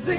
یہ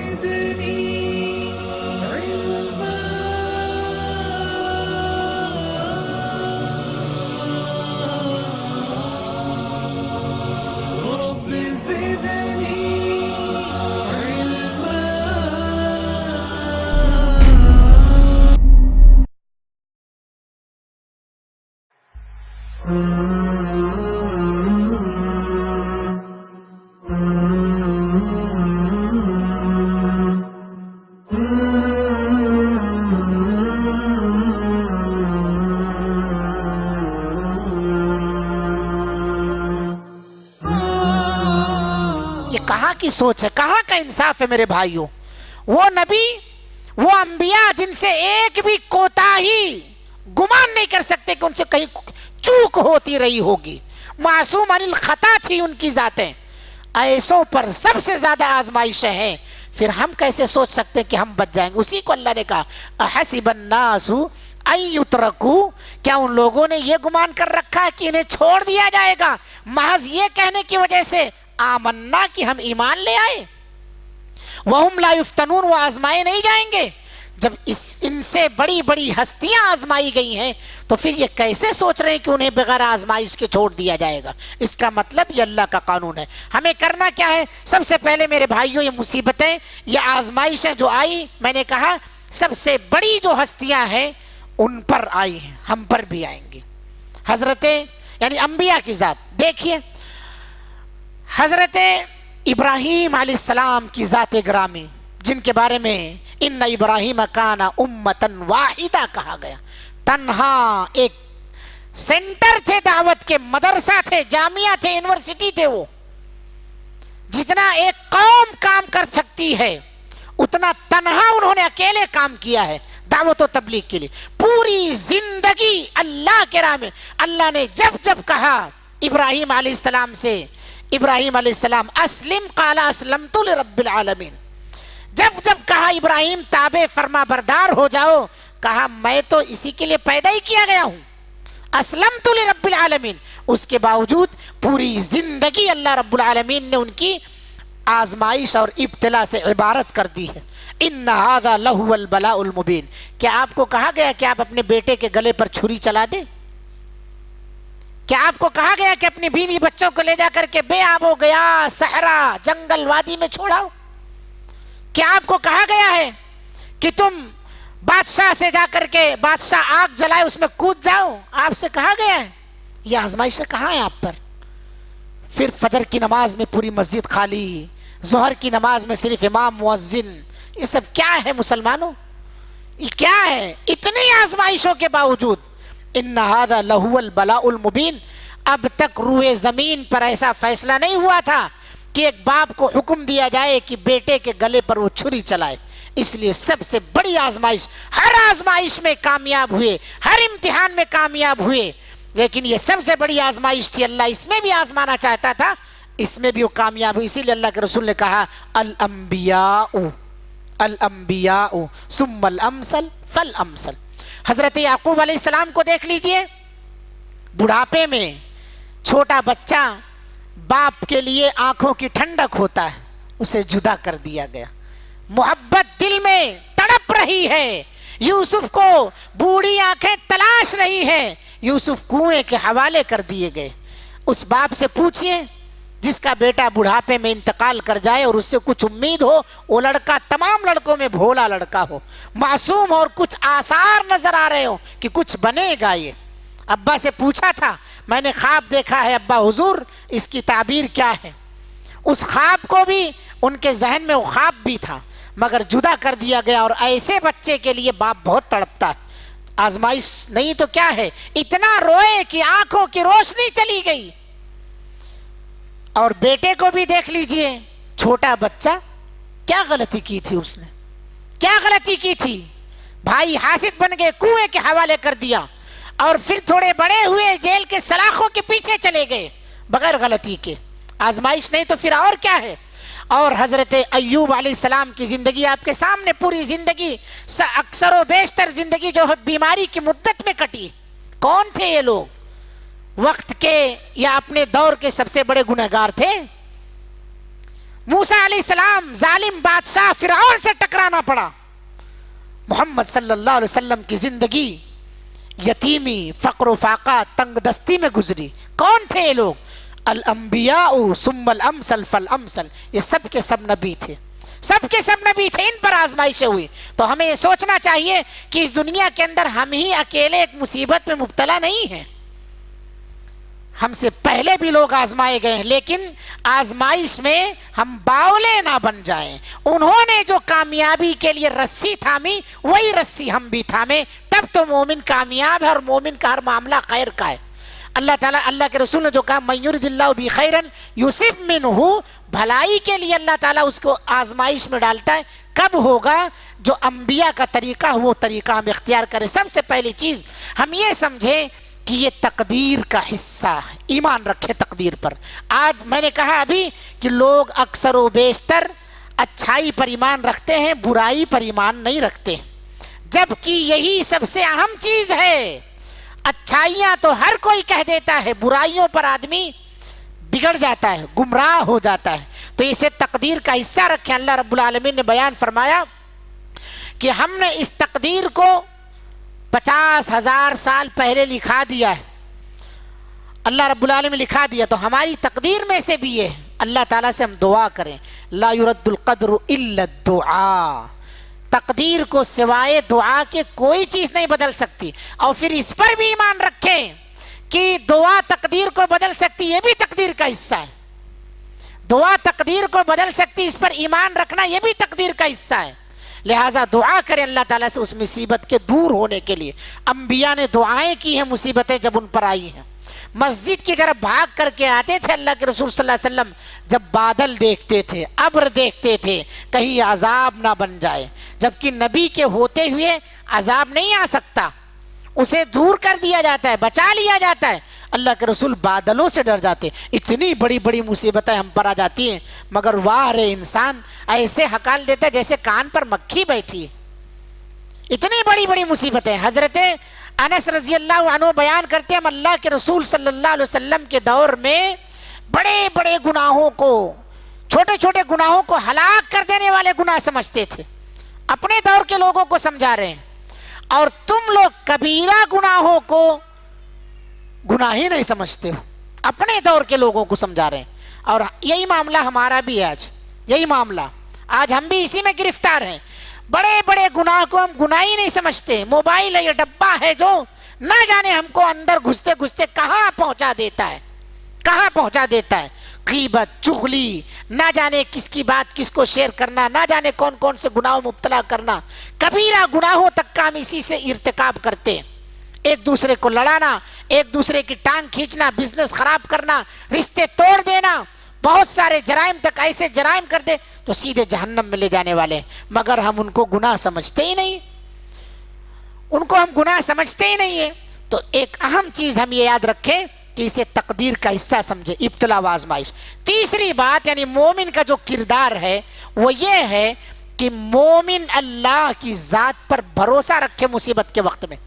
کہاں کی سوچ ہے، کہاں کا انصاف ہے میرے بھائیوں؟ وہ نبی، وہ انبیاء جن سے ایک بھی کوتاہی گمان نہیں کر سکتے کہ ان سے کہیں چوک ہوتی رہی ہوگی، معصوم عن الخطا تھی ان کی ذاتیں، ایسوں پر سب سے زیادہ آزمائشیں ہیں، پھر ہم کیسے سوچ سکتے کہ ہم بچ جائیں گے؟ اسی کو اللہ نے کہا احسب الناس ان یترکوا، کیا ان لوگوں نے یہ گمان کر رکھا ہے کہ انہیں چھوڑ دیا جائے گا محض یہ کہنے کی وجہ سے آمنا کہ ہم ایمان لے آئے؟ وَهُمْ لَا يُفْتَنُونَ، وہ آزمائے نہیں جائیں گے؟ جب ان سے بڑی بڑی ہستیاں آزمائی گئی ہیں تو پھر یہ کیسے سوچ رہے ہیں کہ انہیں بغیر آزمائش کے چھوڑ دیا جائے گا؟ اس کا مطلب یہ اللہ کا قانون ہے۔ ہمیں کرنا کیا ہے؟ سب سے پہلے میرے بھائیوں، یہ مصیبتیں، یہ آزمائشیں جو آئی، میں نے کہا سب سے بڑی جو ہستیاں ہیں ان پر آئی ہیں، ہم پر بھی آئیں گی۔ حضرت یعنی انبیاء کی ذات دیکھیے، حضرت ابراہیم علیہ السلام کی ذات گرامی، جن کے بارے میں ان ابراہیم کان امتن واحدہ کہا گیا، تنہا ایک سینٹر تھے دعوت کے، مدرسہ تھے، جامعہ تھے، یونیورسٹی تھے، وہ جتنا ایک قوم کام کر سکتی ہے اتنا تنہا انہوں نے اکیلے کام کیا ہے دعوت و تبلیغ کے لیے، پوری زندگی اللہ کے راہ میں۔ اللہ نے جب جب کہا ابراہیم علیہ السلام سے، ابراہیم علیہ السلام اسلم قال اسلمت لرب العالمین، جب جب کہا ابراہیم تابع فرما بردار ہو جاؤ، کہا میں تو اسی کے لیے پیدا ہی کیا گیا ہوں، اسلمت لرب العالمین۔ اس کے باوجود پوری زندگی اللہ رب العالمین نے ان کی آزمائش اور ابتلا سے عبارت کر دی ہے۔ ان ھذا لہو البلاء المبین، کیا آپ کو کہا گیا کہ آپ اپنے بیٹے کے گلے پر چھری چلا دیں؟ کیا آپ کو کہا گیا کہ اپنی بیوی بچوں کو لے جا کر کے بے آب ہو گیا صحرا جنگل وادی میں چھوڑاؤ؟ کیا آپ کو کہا گیا ہے کہ تم بادشاہ سے جا کر کے بادشاہ آگ جلائے اس میں کود جاؤ؟ آپ سے کہا گیا ہے؟ یہ آزمائشیں کہاں ہیں آپ پر؟ پھر فجر کی نماز میں پوری مسجد خالی، ظہر کی نماز میں صرف امام مؤذن، یہ سب کیا ہے مسلمانوں؟ یہ کیا ہے؟ اتنی آزمائشوں کے باوجود ان ھذا لہو البلاء المبین، اب تک روئے زمین پر ایسا فیصلہ نہیں ہوا تھا کہ ایک باپ کو حکم دیا جائے کہ بیٹے کے گلے پر وہ چھری چلائے۔ اس لیے سب سے بڑی آزمائش، ہر آزمائش میں کامیاب ہوئے، ہر امتحان میں کامیاب ہوئے، لیکن یہ سب سے بڑی آزمائش تھی، اللہ اس میں بھی آزمانا چاہتا تھا، اس میں بھی وہ کامیاب ہوئی۔ اسی لیے اللہ کے رسول نے کہا الانبیاء ثم الامثل فالامثل۔ حضرت یعقوب علیہ السلام کو دیکھ لیجئے، بڑھاپے میں چھوٹا بچہ باپ کے لیے آنکھوں کی ٹھنڈک ہوتا ہے، اسے جدا کر دیا گیا، محبت دل میں تڑپ رہی ہے، یوسف کو بوڑھی آنکھیں تلاش رہی ہیں، یوسف کنویں کے حوالے کر دیے گئے۔ اس باپ سے پوچھئے جس کا بیٹا بڑھاپے میں انتقال کر جائے اور اس سے کچھ امید ہو، وہ لڑکا تمام لڑکوں میں بھولا لڑکا ہو، معصوم اور کچھ آثار نظر آ رہے ہو کہ کچھ بنے گا۔ یہ ابا سے پوچھا تھا، میں نے خواب دیکھا ہے ابا حضور، اس کی تعبیر کیا ہے؟ اس خواب کو بھی ان کے ذہن میں وہ خواب بھی تھا، مگر جدا کر دیا گیا، اور ایسے بچے کے لیے باپ بہت تڑپتا ہے۔ آزمائش نہیں تو کیا ہے، اتنا روئے کہ آنکھوں کی روشنی چلی گئی۔ اور بیٹے کو بھی دیکھ لیجئے، چھوٹا بچہ، کیا غلطی کی تھی اس نے؟ کیا غلطی کی تھی؟ بھائی حاسد بن گئے، کنویں کے حوالے کر دیا، اور پھر تھوڑے بڑے ہوئے جیل کے سلاخوں کے پیچھے چلے گئے بغیر غلطی کے۔ آزمائش نہیں تو پھر اور کیا ہے؟ اور حضرت ایوب علیہ السلام کی زندگی آپ کے سامنے، پوری زندگی، اکثر و بیشتر زندگی جو ہے بیماری کی مدت میں کٹی۔ کون تھے یہ لوگ؟ وقت کے یا اپنے دور کے سب سے بڑے گنہگار تھے، موسیٰ علیہ السلام ظالم بادشاہ فرعون سے ٹکرانا پڑا. محمد صلی اللہ علیہ وسلم کی زندگی یتیمی، فقر و فاقہ، تنگ دستی میں گزری. کون تھے یہ لوگ؟ الانبیاء ثم الامثل فالامثل. یہ سب کے سب نبی تھے، سب کے سب نبی تھے. ان پر آزمائشیں ہوئی. تو ہمیں یہ سوچنا چاہیے کہ اس دنیا کے اندر ہم ہی اکیلے ایک مصیبت میں مبتلا نہیں ہیں. ہم سے پہلے بھی لوگ آزمائے گئے ہیں، لیکن آزمائش میں ہم باولے نہ بن جائیں. انہوں نے جو کامیابی کے لیے رسی تھامی، وہی رسی ہم بھی تھامیں. تب تو مومن کامیاب ہے، اور مومن کا ہر معاملہ خیر کا ہے. اللہ تعالیٰ، اللہ کے رسول نے جو کہا من یرد اللہ بہ خیرا یصب منہ، بھلائی کے لیے اللہ تعالیٰ اس کو آزمائش میں ڈالتا ہے. کب ہوگا؟ جو انبیاء کا طریقہ، وہ طریقہ ہم اختیار کریں. سب سے پہلی چیز ہم یہ سمجھیں کہ یہ تقدیر کا حصہ ہے. ایمان رکھے تقدیر پر. آج میں نے کہا ابھی کہ لوگ اکثر و بیشتر اچھائی پر ایمان رکھتے ہیں، برائی پر ایمان نہیں رکھتے، جبکہ یہی سب سے اہم چیز ہے. اچھائیاں تو ہر کوئی کہہ دیتا ہے، برائیوں پر آدمی بگڑ جاتا ہے، گمراہ ہو جاتا ہے. تو اسے تقدیر کا حصہ رکھیں. اللہ رب العالمین نے بیان فرمایا کہ ہم نے اس تقدیر کو 50,000 سال پہلے لکھا دیا ہے. اللہ رب العالمین لکھا دیا. تو ہماری تقدیر میں سے بھی یہ اللہ تعالیٰ سے ہم دعا کریں، لا يرد القدر الا الدعاء. تقدیر کو سوائے دعا کے کوئی چیز نہیں بدل سکتی. اور پھر اس پر بھی ایمان رکھیں کہ دعا تقدیر کو بدل سکتی، یہ بھی تقدیر کا حصہ ہے. دعا تقدیر کو بدل سکتی، اس پر ایمان رکھنا یہ بھی تقدیر کا حصہ ہے. لہٰذا دعا کریں اللہ تعالیٰ سے اس مصیبت کے دور ہونے کے لیے. انبیاء نے دعائیں کی ہیں مصیبتیں جب ان پر آئی ہیں. مسجد کی طرف بھاگ کر کے آتے تھے اللہ کے رسول صلی اللہ علیہ وسلم جب بادل دیکھتے تھے، ابر دیکھتے تھے، کہیں عذاب نہ بن جائے. جبکہ نبی کے ہوتے ہوئے عذاب نہیں آ سکتا، اسے دور کر دیا جاتا ہے، بچا لیا جاتا ہے. اللہ کے رسول بادلوں سے ڈر جاتے. اتنی بڑی بڑی مصیبتیں ہم پر آ جاتی ہیں، مگر واہ رے انسان ایسے ہکال دیتا ہے جیسے کان پر مکھی بیٹھی. اتنی بڑی بڑی مصیبتیں. حضرت انس رضی اللہ عنہ بیان کرتے ہیں ہم اللہ کے رسول صلی اللہ علیہ وسلم کے دور میں بڑے بڑے گناہوں کو، چھوٹے چھوٹے گناہوں کو ہلاک کر دینے والے گناہ سمجھتے تھے. اپنے دور کے لوگوں کو سمجھا رہے ہیں. اور تم لوگ کبیرہ گناہوں کو گناہ ہی نہیں سمجھتے ہو، اپنے دور کے لوگوں کو سمجھا رہے ہیں. اور یہی معاملہ ہمارا بھی ہے آج. یہی معاملہ آج ہم بھی اسی میں گرفتار ہیں. بڑے بڑے گناہ کو ہم گناہ ہی نہیں سمجھتے. موبائل ہے، یہ ڈبہ ہے جو نہ جانے ہم کو اندر گھستے گھستے کہاں پہنچا دیتا ہے، کہاں پہنچا دیتا ہے. غیبت، چغلی، نہ جانے کس کی بات کس کو شیئر کرنا، نہ جانے کون کون سے گناہوں مبتلا کرنا. کبیرہ گناہوں تک کا ہم اسی سے ارتکاب کرتے ہیں. ایک دوسرے کو لڑانا، ایک دوسرے کی ٹانگ کھینچنا، بزنس خراب کرنا، رشتے توڑ دینا، بہت سارے جرائم تک ایسے جرائم کر دے تو سیدھے جہنم میں لے جانے والے ہیں. مگر ہم ان کو گناہ سمجھتے ہی نہیں، ان کو ہم گناہ سمجھتے ہی نہیں ہیں. تو ایک اہم چیز ہم یہ یاد رکھیں کہ اسے تقدیر کا حصہ سمجھے، ابتلا و آزمائش. تیسری بات یعنی مومن کا جو کردار ہے وہ یہ ہے کہ مومن اللہ کی ذات پر بھروسہ رکھے. مصیبت کے وقت میں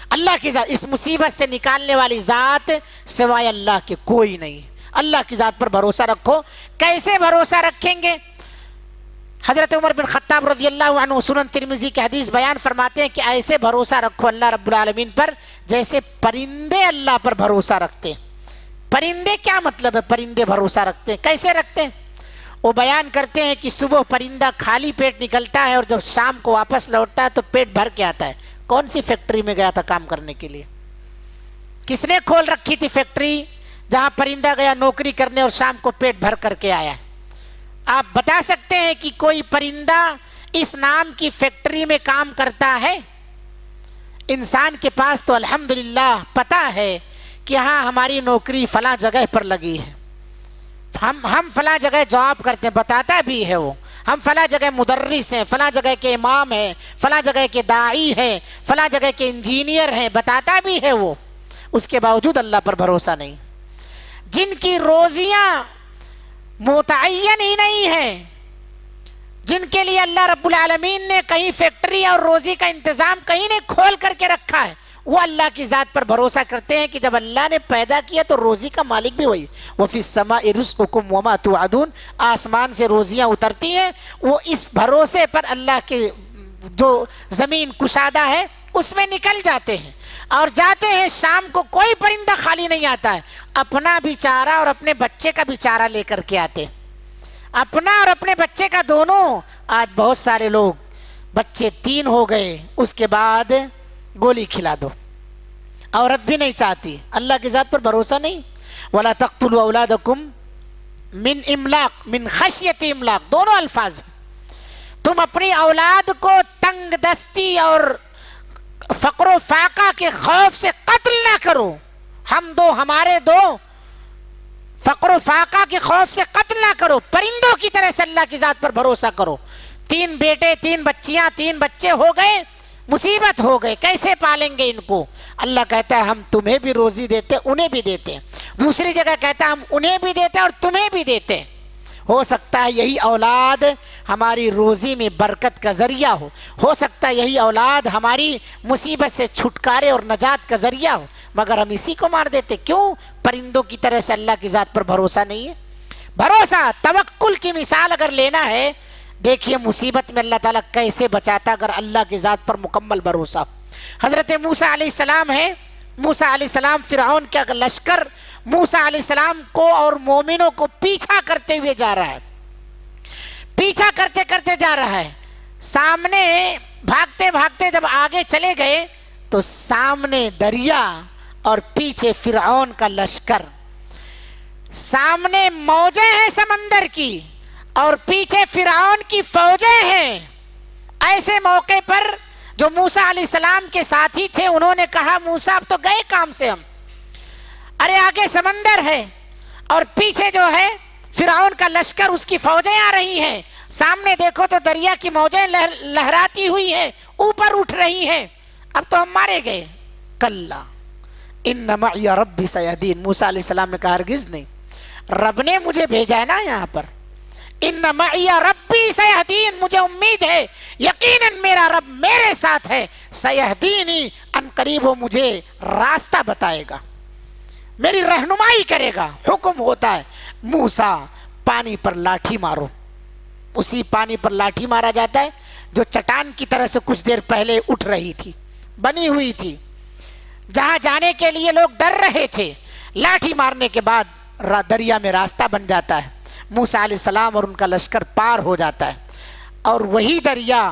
اللہ کی ذات، اس مصیبت سے نکالنے والی ذات سوائے اللہ کے کوئی نہیں. اللہ کی ذات پر بھروسہ رکھو. کیسے بھروسہ رکھیں گے؟ حضرت عمر بن خطاب رضی اللہ عنہ سنن ترمذی کی حدیث بیان فرماتے ہیں کہ ایسے بھروسہ رکھو اللہ رب العالمین پر جیسے پرندے اللہ پر بھروسہ رکھتے. پرندے کیا مطلب ہے؟ پرندے بھروسہ رکھتے کیسے رکھتے ہیں؟ وہ بیان کرتے ہیں کہ صبح پرندہ خالی پیٹ نکلتا ہے اور جب شام کو واپس لوٹتا ہے تو پیٹ بھر کے آتا ہے. کون سی فیکٹری میں گیا تھا کام کرنے کے لیے؟ کس نے کھول رکھی تھی فیکٹری جہاں پرندہ گیا نوکری کرنے اور شام کو پیٹ بھر کر کے آیا؟ آپ بتا سکتے ہیں کہ کوئی پرندہ اس نام کی فیکٹری میں کام کرتا ہے؟ انسان کے پاس تو الحمدللہ پتہ ہے کہ ہاں ہماری نوکری فلاں جگہ پر لگی ہے، ہم فلاں جگہ جاب کرتے ہیں، بتاتا بھی ہے وہ. ہم فلاں جگہ مدرس ہیں، فلاں جگہ کے امام ہیں، فلاں جگہ کے داعی ہیں، فلاں جگہ کے انجینئر ہیں، بتاتا بھی ہے وہ. اس کے باوجود اللہ پر بھروسہ نہیں. جن کی روزیاں متعین ہی نہیں ہیں، جن کے لیے اللہ رب العالمین نے کہیں فیکٹری اور روزی کا انتظام کہیں نے کھول کر کے رکھا ہے، وہ اللہ کی ذات پر بھروسہ کرتے ہیں کہ جب اللہ نے پیدا کیا تو روزی کا مالک بھی وہی. وَفِي السَّمَاءِ رِزْقُكُمْ وَمَا تُوعَدُونَ, آسمان سے روزیاں اترتی ہیں, وہ اس بھروسے پر اللہ کے جو زمین کشادہ ہے اس میں نکل جاتے ہیں اور جاتے ہیں. شام کو کوئی پرندہ خالی نہیں آتا ہے, اپنا بھی چارہ اور اپنے بچے کا بھی چارہ لے کر کے آتے, اپنا اور اپنے بچے کا دونوں. آج بہت سارے لوگ بچے 3 ہو گئے, اس کے بعد گولی کھلا دو, عورت بھی نہیں چاہتی, اللہ کی ذات پر بھروسہ نہیں. وَلَا تَقْتُلُوا أَوْلَادَكُمْ مِنْ إِمْلَاقٍ مِنْ خَشْيَةِ إِمْلَاقٍ, دونوں الفاظ. تم اپنی اولاد کو تنگ دستی اور فقر و فاقہ کے خوف سے قتل نہ کرو. ہم دو ہمارے دو, فقر و فاقہ کے خوف سے قتل نہ کرو. پرندوں کی طرح سے اللہ کی ذات پر بھروسہ کرو. 3 بیٹے 3 بچیاں 3 بچے ہو گئے, مصیبت ہو گئے, کیسے پالیں گے ان کو؟ اللہ کہتا ہے ہم تمہیں بھی روزی دیتے انہیں بھی دیتے. دوسری جگہ کہتا ہے ہم انہیں بھی دیتے اور تمہیں بھی دیتے. ہو سکتا ہے یہی اولاد ہماری روزی میں برکت کا ذریعہ ہو سکتا ہے یہی اولاد ہماری مصیبت سے چھٹکارے اور نجات کا ذریعہ ہو, مگر ہم اسی کو مار دیتے. کیوں؟ پرندوں کی طرح سے اللہ کی ذات پر بھروسہ نہیں ہے. بھروسہ, توکل کی مثال اگر لینا ہے, دیکھیے مصیبت میں اللہ تعالیٰ کیسے بچاتا اگر اللہ کی ذات پر مکمل بھروسہ. حضرت موسیٰ علیہ السلام ہے, موسیٰ علیہ السلام فرعون کا لشکر موسیٰ علیہ السلام کو اور مومنوں کو پیچھا کرتے ہوئے جا رہا ہے, پیچھا کرتے کرتے جا رہا ہے. سامنے بھاگتے بھاگتے جب آگے چلے گئے تو سامنے دریا اور پیچھے فرعون کا لشکر, سامنے موجیں ہیں سمندر کی اور پیچھے فرعون کی فوجیں ہیں. ایسے موقع پر جو موسیٰ علیہ السلام کے ساتھی تھے انہوں نے کہا موسیٰ اب تو گئے کام سے ہم, ارے آگے سمندر ہے اور پیچھے جو ہے فرعون کا لشکر اس کی فوجیں آ رہی ہیں, سامنے دیکھو تو دریا کی موجیں لہراتی ہوئی ہیں, اوپر اٹھ رہی ہیں, اب تو ہم مارے گئے. کلا ان معی ربی سیہدین, موسیٰ علیہ السلام نے کہا ہرگز نہیں, رب نے مجھے بھیجا ہے نا یہاں پر. ان معی ربی سیہدین, مجھے امید ہے یقیناً میرا رب میرے ساتھ ہے. سیہدینی, ان قریب وہ مجھے راستہ بتائے گا, میری رہنمائی کرے گا. حکم ہوتا ہے موسیٰ پانی پر لاٹھی مارو, اسی پانی پر لاٹھی مارا جاتا ہے جو چٹان کی طرح سے کچھ دیر پہلے اٹھ رہی تھی, بنی ہوئی تھی, جہاں جانے کے لیے لوگ ڈر رہے تھے. لاٹھی مارنے کے بعد دریا میں راستہ بن جاتا ہے, موسیٰ علیہ السلام اور ان کا لشکر پار ہو جاتا ہے, اور وہی دریا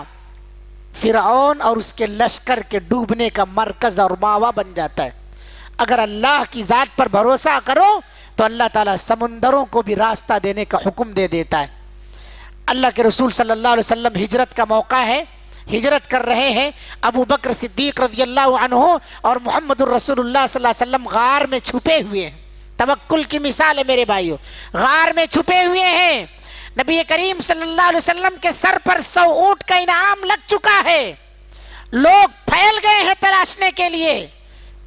فرعون اور اس کے لشکر کے ڈوبنے کا مرکز اور ماوا بن جاتا ہے. اگر اللہ کی ذات پر بھروسہ کرو تو اللہ تعالیٰ سمندروں کو بھی راستہ دینے کا حکم دے دیتا ہے. اللہ کے رسول صلی اللہ علیہ وسلم ہجرت کا موقع ہے, ہجرت کر رہے ہیں. ابو بکر صدیق رضی اللہ عنہ اور محمد الرسول اللہ صلی اللہ علیہ وسلم غار میں چھپے ہوئے ہیں. توکل کی مثال ہے میرے بھائیو, غار میں چھپے ہوئے ہیں. نبی کریم صلی اللہ علیہ وسلم کے سر پر 100 اونٹ کا انعام لگ چکا ہے. لوگ پھیل گئے ہیں تلاشنے کے لیے,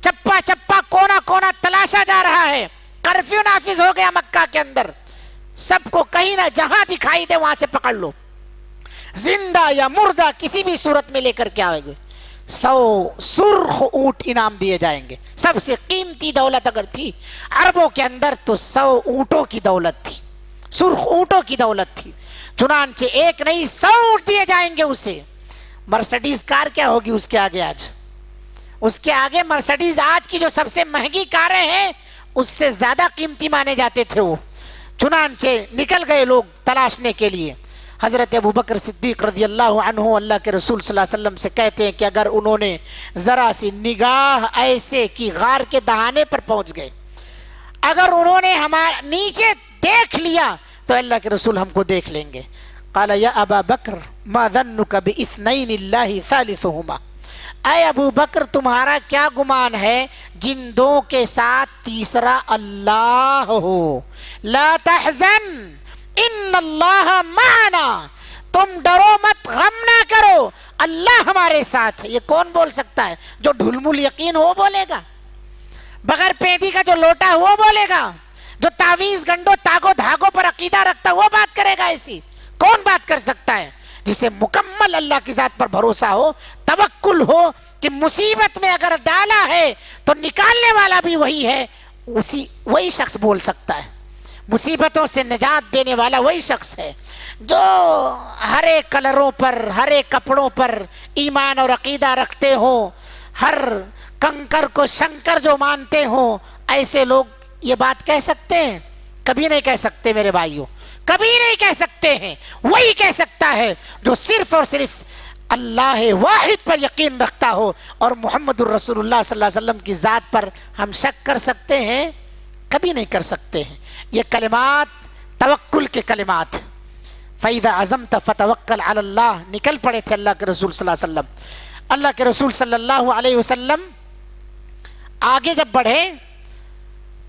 چپا چپا کونا کونا تلاشا جا رہا ہے. کرفیو نافذ ہو گیا مکہ کے اندر, سب کو کہیں نہ جہاں دکھائی دے وہاں سے پکڑ لو, زندہ یا مردہ کسی بھی صورت میں لے کر کے آئے گے. 100 سرخ اونٹ انعام دیے جائیں گے. سب سے قیمتی دولت اگر تھی عربوں کے اندر تو 100 اونٹوں کی دولت تھی, سرخ اونٹوں کی دولت تھی. چنانچہ ایک نہیں 100 اونٹ دیے جائیں گے اسے. مرسڈیز کار کیا ہوگی اس کے آگے, آج اس کے آگے مرسڈیز آج کی جو سب سے مہنگی کاریں ہیں اس سے زیادہ قیمتی مانے جاتے تھے وہ. چنانچہ نکل گئے لوگ تلاشنے کے لیے. حضرت ابو بکر صدیق رضی اللہ عنہ اللہ کے رسول صلی اللہ علیہ وسلم سے کہتے ہیں کہ اگر انہوں نے ذرا سی نگاہ ایسے کی غار کے دہانے پر پہنچ گئے, اگر انہوں نے ہمارا نیچے دیکھ لیا تو اللہ کے رسول ہم کو دیکھ لیں گے. قال یا ابا بکر ما ظنک باثنین اللہ ثالثہما, اے ابو بکر تمہارا کیا گمان ہے جن دو کے ساتھ تیسرا اللہ ہو. لا تحزن ان اللہ معنا, تم ڈرو مت, غم نہ کرو, اللہ ہمارے ساتھ ہے. یہ کون بول سکتا ہے؟ جو ڈھلمل یقین ہو بولے گا, بغیر پیندی کا جو لوٹا وہ بولے گا, جو تعویذ گنڈو تاگو دھاگو پر عقیدہ رکھتا وہ بات کرے گا. ایسی کون بات کر سکتا ہے؟ جسے مکمل اللہ کی ذات پر بھروسہ ہو، توکل ہو کہ مصیبت میں اگر ڈالا ہے تو نکالنے والا بھی وہی ہے، وہی شخص بول سکتا ہے۔ مصیبتوں سے نجات دینے والا وہی شخص ہے جو ہر ایک کلروں پر، ہر ایک کپڑوں پر ایمان اور عقیدہ رکھتے ہو، ہر کنکر کو شنکر جو مانتے ہوں۔ ایسے لوگ یہ بات کہہ سکتے ہیں؟ کبھی نہیں کہہ سکتے میرے بھائیوں، کبھی نہیں کہہ سکتے ہیں۔ وہی کہہ سکتا ہے جو صرف اور صرف اللہ واحد پر یقین رکھتا ہو۔ اور محمد الرسول اللہ صلی اللہ علیہ وسلم کی ذات پر ہم شک کر سکتے ہیں؟ کبھی نہیں کر سکتے ہیں۔ یہ کلمات توکل کے کلمات، فَإِذَا عَزَمْتَ فَتَوَكَّلْ عَلَى اللَّهِ نکل پڑے تھے اللہ کے رسول صلی اللہ علیہ وسلم۔ اللہ کے رسول صلی اللہ علیہ وسلم آگے جب بڑھے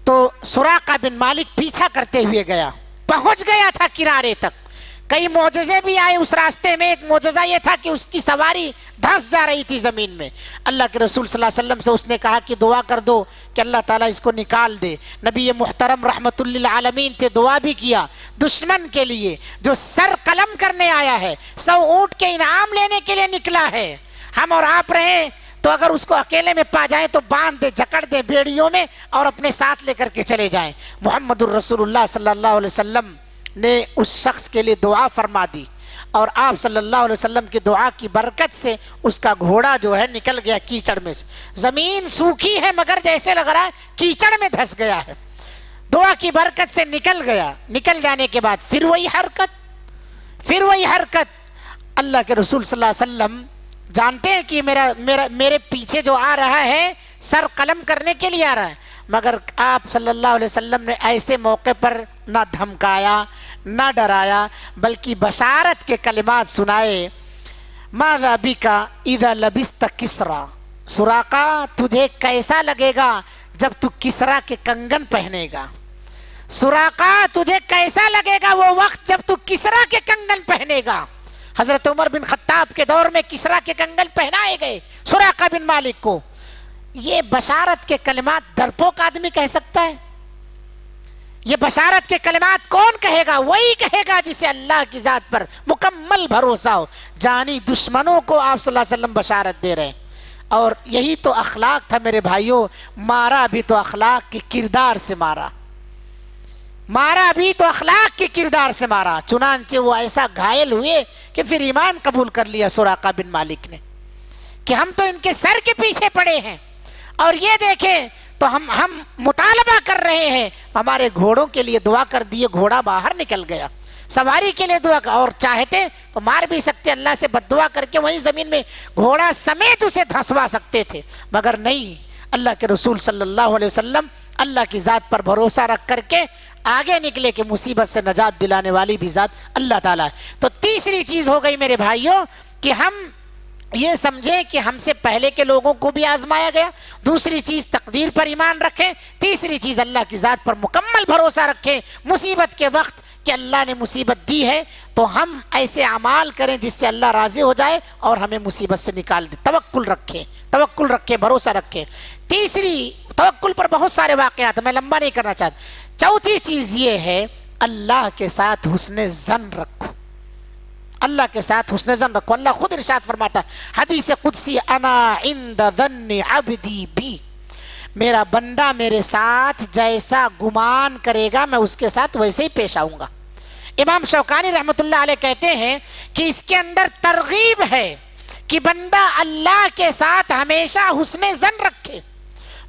تو سراقہ بن مالک پیچھا کرتے ہوئے گیا، پہنچ گیا تھا کنارے تک۔ کئی معجزے بھی آئے اس راستے میں۔ ایک معجزہ یہ تھا کہ اس کی سواری دھنس جا رہی تھی زمین میں۔ اللہ کے رسول صلی اللہ علیہ وسلم سے اس نے کہا کہ دعا کر دو کہ اللہ تعالیٰ اس کو نکال دے۔ نبی محترم رحمت للعالمین تھے، دعا بھی کیا دشمن کے لیے جو سر قلم کرنے آیا ہے، 100 اونٹ کے انعام لینے کے لیے نکلا ہے۔ ہم اور آپ رہیں تو اگر اس کو اکیلے میں پا جائیں تو باندھ دے، جکڑ دے بیڑیوں میں اور اپنے ساتھ لے کر کے چلے جائیں۔ محمد الرسول اللہ صلی اللہ علیہ وسلم نے اس شخص کے لیے دعا فرما دی، اور آپ صلی اللہ علیہ وسلم کی دعا کی برکت سے اس کا گھوڑا جو ہے نکل گیا کیچڑ میں سے۔ زمین سوکھی ہے مگر جیسے لگ رہا ہے کیچڑ میں دھس گیا ہے، دعا کی برکت سے نکل گیا۔ نکل جانے کے بعد پھر وہی حرکت۔ اللہ کے رسول صلی اللہ علیہ وسلم جانتے ہیں کہ میرے پیچھے جو آ رہا ہے سر قلم کرنے کے لیے آ رہا ہے، مگر آپ صلی اللہ علیہ وسلم نے ایسے موقع پر نہ دھمکایا نہ ڈرایا، بلکہ بشارت کے کلمات سنائے۔ ماذا بک اذا لبست کسرا، سراقہ تجھے کیسا لگے گا جب تو کسرا کے کنگن پہنے گا؟ سراقہ تجھے کیسا لگے گا وہ وقت جب تو کسرا کے کنگن پہنے گا؟ حضرت عمر بن خطاب کے دور میں کسرا کے کنگن پہنائے گئے سراقہ بن مالک کو۔ یہ بشارت کے کلمات ڈرپوک آدمی کہہ سکتا ہے؟ یہ بشارت کے کلمات کون کہے گا؟ وہی کہے گا جسے اللہ کی ذات پر مکمل بھروسہ ہو۔ جانی دشمنوں کو آپ صلی اللہ علیہ وسلم بشارت دے رہے ہیں، اور یہی تو اخلاق تھا میرے بھائیوں۔ مارا بھی تو اخلاق کے کردار سے مارا، مارا بھی تو اخلاق کے کردار سے مارا۔ چنانچہ وہ ایسا گھائل ہوئے کہ پھر ایمان قبول کر لیا سراقہ بن مالک نے کہ ہم تو ان کے سر کے پیچھے پڑے ہیں، اور یہ دیکھیں تو ہم مطالبہ کر رہے ہیں، ہمارے گھوڑوں کے لیے دعا کر دیے، گھوڑا باہر نکل گیا۔ سواری کے لیے دعا کر، اور چاہتے تو مار بھی سکتے، اللہ سے بد دعا کر کے وہیں زمین میں گھوڑا سمیت اسے دھنسوا سکتے تھے، مگر نہیں۔ اللہ کے رسول صلی اللہ علیہ وسلم اللہ کی ذات پر بھروسہ رکھ کر کے آگے نکلے کہ مصیبت سے نجات دلانے والی بھی ذات اللہ تعالیٰ ہے۔ تو تیسری چیز ہو گئی میرے بھائیوں کہ ہم یہ سمجھیں کہ ہم سے پہلے کے لوگوں کو بھی آزمایا گیا۔ دوسری چیز تقدیر پر ایمان رکھیں۔ تیسری چیز اللہ کی ذات پر مکمل بھروسہ رکھیں۔ مصیبت کے وقت کہ اللہ نے مصیبت دی ہے تو ہم ایسے اعمال کریں جس سے اللہ راضی ہو جائے اور ہمیں مصیبت سے نکال دے۔ توکل رکھیں، بھروسہ رکھیں۔ تیسری، توکل پر بہت سارے واقعات، میں لمبا نہیں کرنا چاہتا۔ چوتھی چیز یہ ہے اللہ کے ساتھ حسن ظن رکھو، اللہ کے ساتھ حسن ظن رکھو۔ اللہ خود ارشاد فرماتا ہے حدیث قدسی، انا عند ظن عبدی بی، میرا بندہ میرے ساتھ جیسا گمان کرے گا میں اس کے ساتھ ویسے ہی پیش آؤں گا۔ امام شوکانی رحمت اللہ علیہ کہتے ہیں کہ اس کے اندر ترغیب ہے کہ بندہ اللہ کے ساتھ ہمیشہ حسن ظن رکھے،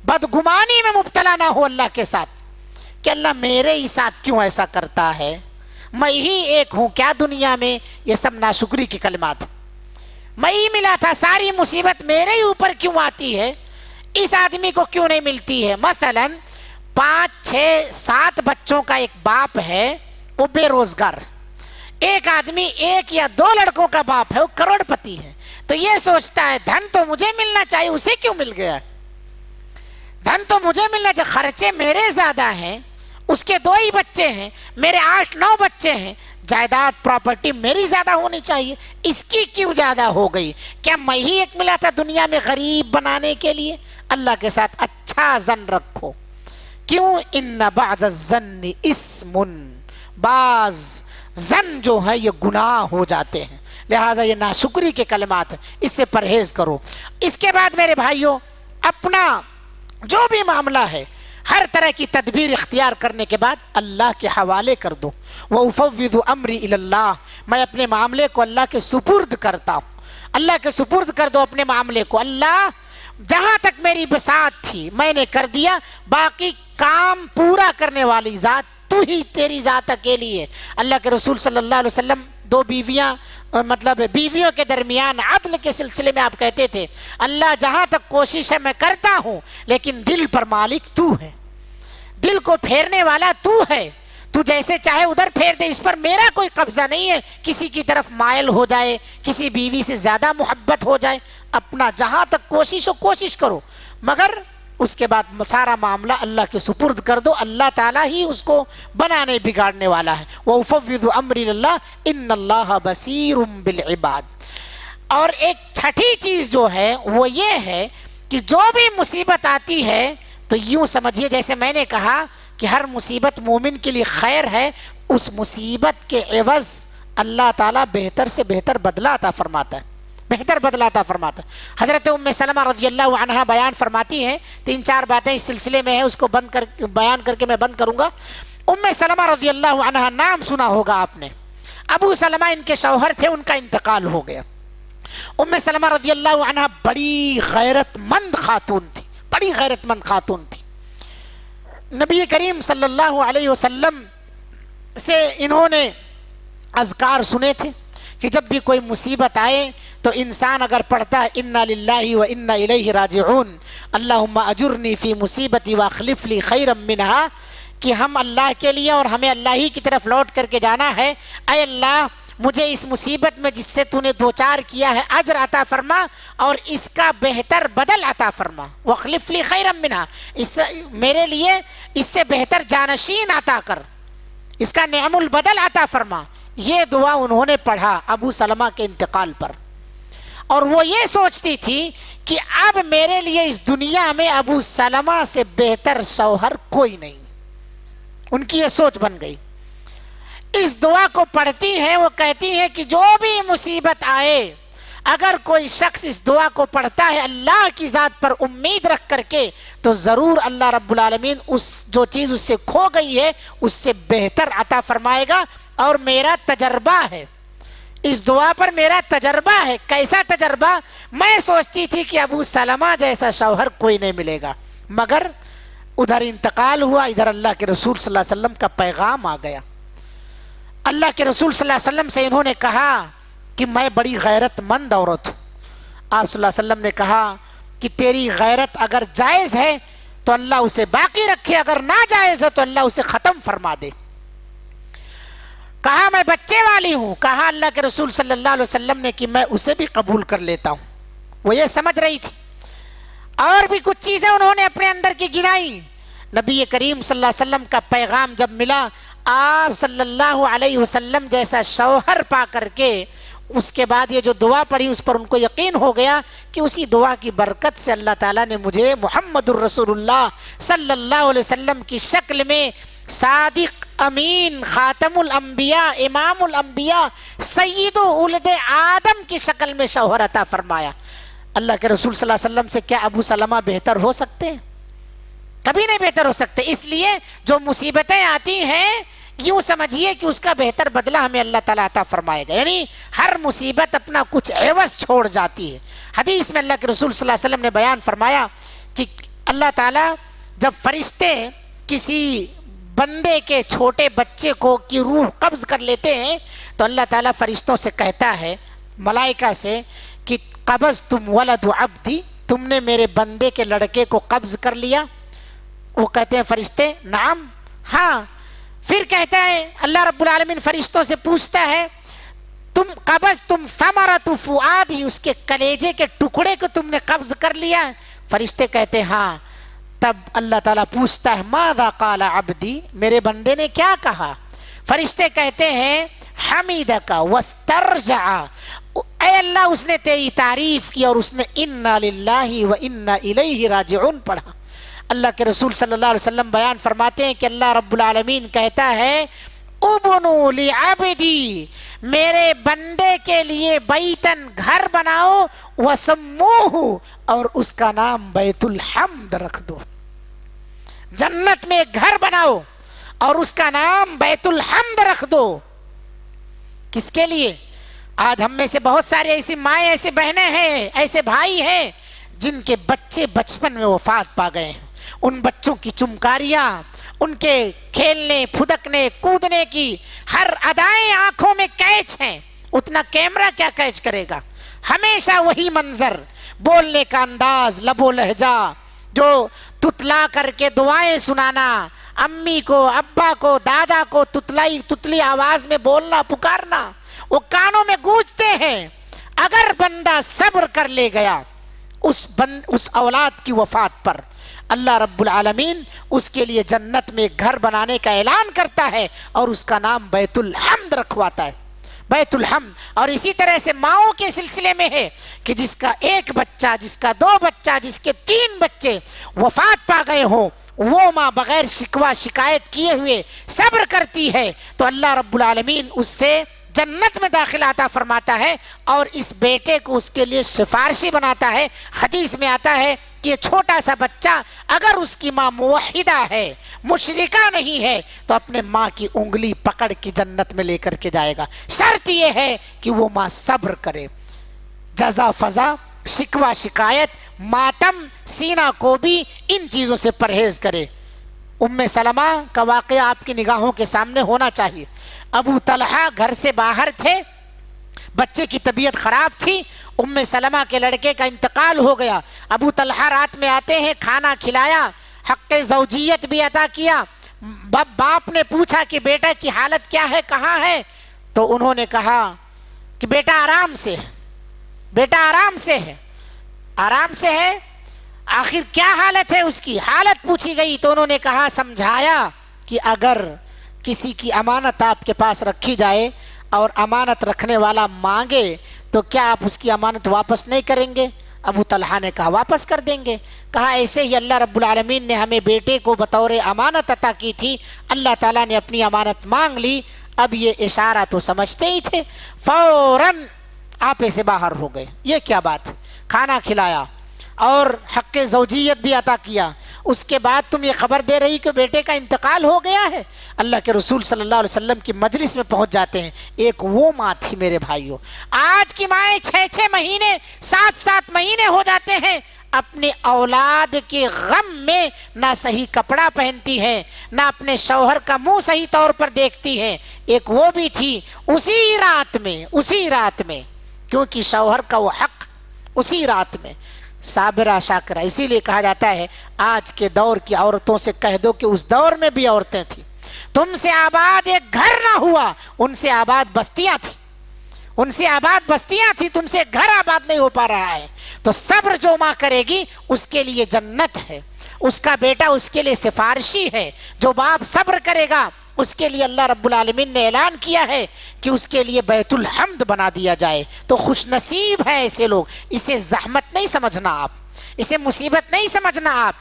بدگمانی میں مبتلا نہ ہو اللہ کے ساتھ کہ اللہ میرے ہی ساتھ کیوں ایسا کرتا ہے، میں ہی ایک ہوں کیا دنیا میں؟ یہ سب ناشکری کی کلمات۔ میں ہی ملا تھا، ساری مصیبت میرے ہی اوپر کیوں آتی ہے، اس آدمی کو کیوں نہیں ملتی ہے؟ مثلا 5 6 7 بچوں کا ایک باپ ہے، وہ بے روزگار۔ ایک آدمی 1 یا 2 لڑکوں کا باپ ہے، وہ کروڑ پتی ہے، تو یہ سوچتا ہے دھن تو مجھے ملنا چاہیے، اسے کیوں مل گیا؟ دھن تو مجھے ملنا چاہیے، خرچے میرے زیادہ ہیں، اس کے 2 ہی بچے ہیں، میرے 8 9 بچے ہیں، جائیداد پراپرٹی میری زیادہ ہونی چاہیے، اس کی کیوں زیادہ ہو گئی؟ کیا میں ہی ایک ملا تھا دنیا میں غریب بنانے کے لیے؟ اللہ کے ساتھ اچھا ظن رکھو۔ کیوں؟ ان بعض الظن اسم، بعض زن جو ہے یہ گناہ ہو جاتے ہیں، لہٰذا یہ ناشکری کے کلمات ہیں، اس سے پرہیز کرو۔ اس کے بعد میرے بھائیوں، اپنا جو بھی معاملہ ہے ہر طرح کی تدبیر اختیار کرنے کے بعد اللہ کے حوالے کر دو۔ وَأُفَوِّضُ أَمْرِي إِلَى اللَّهِ، میں اپنے معاملے کو اللہ کے سپرد کرتا ہوں، اللہ کے سپرد کر دو اپنے معاملے کو۔ اللہ جہاں تک میری بساط تھی میں نے کر دیا، باقی کام پورا کرنے والی ذات تو ہی، تیری ذات اکیلی ہے۔ اللہ کے رسول صلی اللہ علیہ وسلم دو بیویاں، مطلب بیویوں کے درمیان عدل کے سلسلے میں آپ کہتے تھے اللہ جہاں تک کوشش ہے میں کرتا ہوں، لیکن دل پر مالک تو ہے، دل کو پھیرنے والا تو ہے، تو جیسے چاہے ادھر پھیر دے، اس پر میرا کوئی قبضہ نہیں ہے کسی کی طرف مائل ہو جائے، کسی بیوی سے زیادہ محبت ہو جائے۔ اپنا جہاں تک کوشش ہو کوشش کرو، مگر اس کے بعد سارا معاملہ اللہ کے سپرد کر دو، اللہ تعالیٰ ہی اس کو بنانے بگاڑنے والا ہے۔ وَأُفَوِّضُ أَمْرِي إِلَى اللَّهِ إِنَّ اللَّهَ بَصِيرٌ بِالْعِبَادِ۔ اور ایک چھٹی چیز جو ہے وہ یہ ہے کہ جو بھی مصیبت آتی ہے تو یوں سمجھیے، جیسے میں نے کہا کہ ہر مصیبت مومن کے لیے خیر ہے، اس مصیبت کے عوض اللہ تعالیٰ بہتر سے بہتر بدلہ عطا فرماتا ہے، بہتر بدلہ عطا فرماتا ہے۔ حضرت ام سلمہ رضی اللہ عنہا بیان فرماتی ہیں، 3-4 باتیں اس سلسلے میں ہیں، اس کو بیان کر کے میں بند کروں گا۔ ام سلمہ رضی اللہ عنہا نام سنا ہوگا آپ نے، ابو سلمہ ان کے شوہر تھے، ان کا انتقال ہو گیا۔ ام سلمہ رضی اللہ عنہا بڑی غیرت مند خاتون تھی، بڑی غیرت مند خاتون تھی۔ نبی کریم صلی اللہ علیہ وسلم سے انہوں نے اذکار سنے تھے کہ جب بھی کوئی مصیبت آئے تو انسان اگر پڑھتا ہے انا للہ و انا الیہ راجعون، اللہم اجرنی فی مصیبتی واخلف لی خیرا منہا، کہ ہم اللہ کے لیے اور ہمیں اللہ ہی کی طرف لوٹ کر کے جانا ہے، اے اللہ مجھے اس مصیبت میں جس سے تو نے دوچار کیا ہے اجر عطا فرما اور اس کا بہتر بدل عطا فرما، واخلف لی خیرا منہا، اس میرے لیے اس سے بہتر جانشین عطا کر، اس کا نعم البدل عطا فرما۔ یہ دعا انہوں نے پڑھا ابو سلمہ کے انتقال پر، اور وہ یہ سوچتی تھی کہ اب میرے لیے اس دنیا میں ابو سلمہ سے بہتر شوہر کوئی نہیں، ان کی یہ سوچ بن گئی۔ اس دعا کو پڑھتی ہیں، وہ کہتی ہیں کہ جو بھی مصیبت آئے اگر کوئی شخص اس دعا کو پڑھتا ہے اللہ کی ذات پر امید رکھ کر کے، تو ضرور اللہ رب العالمین اس جو چیز اس سے کھو گئی ہے اس سے بہتر عطا فرمائے گا۔ اور میرا تجربہ ہے، اس دعا پر میرا تجربہ ہے۔ کیسا تجربہ؟ میں سوچتی تھی کہ ابو سلمہ جیسا شوہر کوئی نہیں ملے گا، مگر ادھر انتقال ہوا، ادھر اللہ کے رسول صلی اللہ علیہ وسلم کا پیغام آ گیا۔ اللہ کے رسول صلی اللہ علیہ وسلم سے انہوں نے کہا کہ میں بڑی غیرت مند عورت ہوں۔ آپ صلی اللہ علیہ وسلم نے کہا کہ تیری غیرت اگر جائز ہے تو اللہ اسے باقی رکھے، اگر ناجائز ہے تو اللہ اسے ختم فرما دے۔ کہا میں بچے والی ہوں، کہا اللہ کے رسول صلی اللہ علیہ وسلم نے کہ میں اسے بھی قبول کر لیتا ہوں۔ وہ یہ سمجھ رہی تھی، اور بھی کچھ چیزیں انہوں نے اپنے اندر کی گنائی۔ نبی کریم صلی اللہ علیہ وسلم کا پیغام جب ملا، آپ صلی اللہ علیہ وسلم جیسا شوہر پا کر کے اس کے بعد یہ جو دعا پڑھی اس پر ان کو یقین ہو گیا کہ اسی دعا کی برکت سے اللہ تعالیٰ نے مجھے محمد الرسول اللہ صلی اللہ علیہ وسلم کی شکل میں صادق، امین، خاتم الانبیاء، امام الانبیاء، سید ولد آدم کی شکل میں شوہر عطا فرمایا۔ اللہ کے رسول صلی اللہ علیہ وسلم سے کیا ابو سلمہ بہتر ہو سکتے ہیں؟ کبھی نہیں بہتر ہو سکتے۔ اس لیے جو مصیبتیں آتی ہیں یوں سمجھیے کہ اس کا بہتر بدلہ ہمیں اللہ تعالیٰ عطا فرمائے گا، یعنی ہر مصیبت اپنا کچھ عوض چھوڑ جاتی ہے۔ حدیث میں اللہ کے رسول صلی اللہ علیہ وسلم نے بیان فرمایا کہ اللہ تعالیٰ جب فرشتے کسی بندے کے چھوٹے بچے کو کی روح قبض کر لیتے ہیں تو اللہ تعالیٰ فرشتوں سے کہتا ہے، ملائکہ سے، کہ قبضتم ولد عبدی، تم نے میرے بندے کے لڑکے کو قبض کر لیا؟ وہ کہتے ہیں فرشتے نعم، ہاں۔ پھر کہتا ہے اللہ رب العالمین فرشتوں سے پوچھتا ہے تم قبضتم ثمرۃ فؤادی، اس کے کلیجے کے ٹکڑے کو تم نے قبض کر لیا؟ فرشتے کہتے ہیں ہاں۔ تب اللہ تعالیٰ پوچھتا ہے ماذا قال عبدی، میرے بندے نے کیا کہا؟ فرشتے کہتے ہیں حمیدک واسترجع، اے اللہ اس نے تیری تعریف کی اور اس نے انا للہ و انا الیہ راجعون پڑھا۔ اللہ کے رسول صلی اللہ علیہ وسلم بیان فرماتے ہیں کہ اللہ رب العالمین کہتا ہے ابنو لعبدی، میرے بندے کے لیے بیتن گھر بناؤ، وسموہ، اور اس کا نام بیت الحمد رکھ دو۔ جنت میں ایک گھر بناؤ اور اس کا نام بیت الحمد رکھ دو۔ کس کے لیے؟ آج ہم میں سے بہت سارے ایسی مائیں، ایسے بہنیں ہیں، ایسے بھائی ہیں جن کے بچے بچپن میں وفات پا گئے ہیں۔ ان بچوں کی چمکاریاں، ان کے کھیلنے پھدکنے کودنے کی ہر ادائیں آنکھوں میں کیچ ہیں، اتنا کیمرہ کیا کیچ کرے گا؟ ہمیشہ وہی منظر، بولنے کا انداز، لب و لہجہ، جو تتلا کر کے دعائیں سنانا، امی کو ابا کو دادا کو تتلی آواز میں بولنا پکارنا، وہ کانوں میں گونجتے ہیں۔ اگر بندہ صبر کر لے گیا اس اولاد کی وفات پر، اللہ رب العالمین اس کے لیے جنت میں گھر بنانے کا اعلان کرتا ہے اور اس کا نام بیت الحمد رکھواتا ہے، بیت الحمد۔ اور اسی طرح سے ماؤں کے سلسلے میں ہے کہ جس کا ایک بچہ، جس کا دو بچہ، جس کے 3 بچے وفات پا گئے ہوں، وہ ماں بغیر شکوہ شکایت کیے ہوئے صبر کرتی ہے تو اللہ رب العالمین اس سے جنت میں داخل عطا فرماتا ہے اور اس بیٹے کو اس کے لیے سفارشی بناتا ہے۔ حدیث میں آتا ہے کہ یہ چھوٹا سا بچہ اگر اس کی ماں موحدہ ہے، مشرکہ نہیں ہے، تو اپنے ماں کی انگلی پکڑ کے جنت میں لے کر کے جائے گا۔ شرط یہ ہے کہ وہ ماں صبر کرے، جزا فضا، شکوہ شکایت، ماتم، سینہ کو بھی ان چیزوں سے پرہیز کرے۔ ام سلمہ کا واقعہ آپ کی نگاہوں کے سامنے ہونا چاہیے۔ ابو طلحہ گھر سے باہر تھے، بچے کی طبیعت خراب تھی، ام سلمہ کے لڑکے کا انتقال ہو گیا۔ ابو طلحہ رات میں آتے ہیں، کھانا کھلایا، حق زوجیت بھی ادا کیا۔ باپ نے پوچھا کہ بیٹا کی حالت کیا ہے، کہاں ہے؟ تو انہوں نے کہا کہ بیٹا آرام سے، بیٹا آرام سے ہے، آرام سے ہے۔ آخر کیا حالت ہے اس کی؟ حالت پوچھی گئی تو انہوں نے کہا، سمجھایا کہ اگر کسی کی امانت آپ کے پاس رکھی جائے اور امانت رکھنے والا مانگے تو کیا آپ اس کی امانت واپس نہیں کریں گے؟ ابو طلحہ نے کہا واپس کر دیں گے۔ کہا ایسے ہی اللہ رب العالمین نے ہمیں بیٹے کو بطور امانت عطا کی تھی، اللہ تعالیٰ نے اپنی امانت مانگ لی، اب یہ اشارہ تو سمجھتے ہی تھے، فوراً آپے سے باہر ہو گئے۔ یہ کیا بات؟ کھانا کھلایا اور حق زوجیت بھی عطا کیا، اس کے بعد تم یہ خبر دے رہی کہ بیٹے کا انتقال ہو گیا ہے۔ اللہ کے رسول صلی اللہ علیہ وسلم کی مجلس میں پہنچ جاتے ہیں۔ ایک وہ ماں تھی میرے بھائیوں، آج کی مائیں 6 مہینے 7 مہینے ہو جاتے ہیں، اپنے اولاد کے غم میں نہ صحیح کپڑا پہنتی ہیں، نہ اپنے شوہر کا منہ صحیح طور پر دیکھتی ہیں۔ ایک وہ بھی تھی اسی رات میں کیونکہ شوہر کا وہ حق اسی رات میں، صابرہ شاکرہ۔ اسی لیے کہا جاتا ہے آج کے دور کی عورتوں سے کہہ دو کہ اس دور میں بھی عورتیں تھیں، تم سے آباد ایک گھر نہ ہوا، ان سے آباد بستیاں تھیں، ان سے آباد بستیاں تھیں، تم سے گھر آباد نہیں ہو پا رہا ہے۔ تو صبر جو ماں کرے گی اس کے لیے جنت ہے، اس کا بیٹا اس کے لیے سفارشی ہے۔ جو باپ صبر کرے گا اس کے لیے اللہ رب العالمین نے اعلان کیا ہے کہ اس کے لیے بیت الحمد بنا دیا جائے۔ تو خوش نصیب ہیں ایسے لوگ، اسے زحمت نہیں سمجھنا آپ، اسے مصیبت نہیں سمجھنا آپ،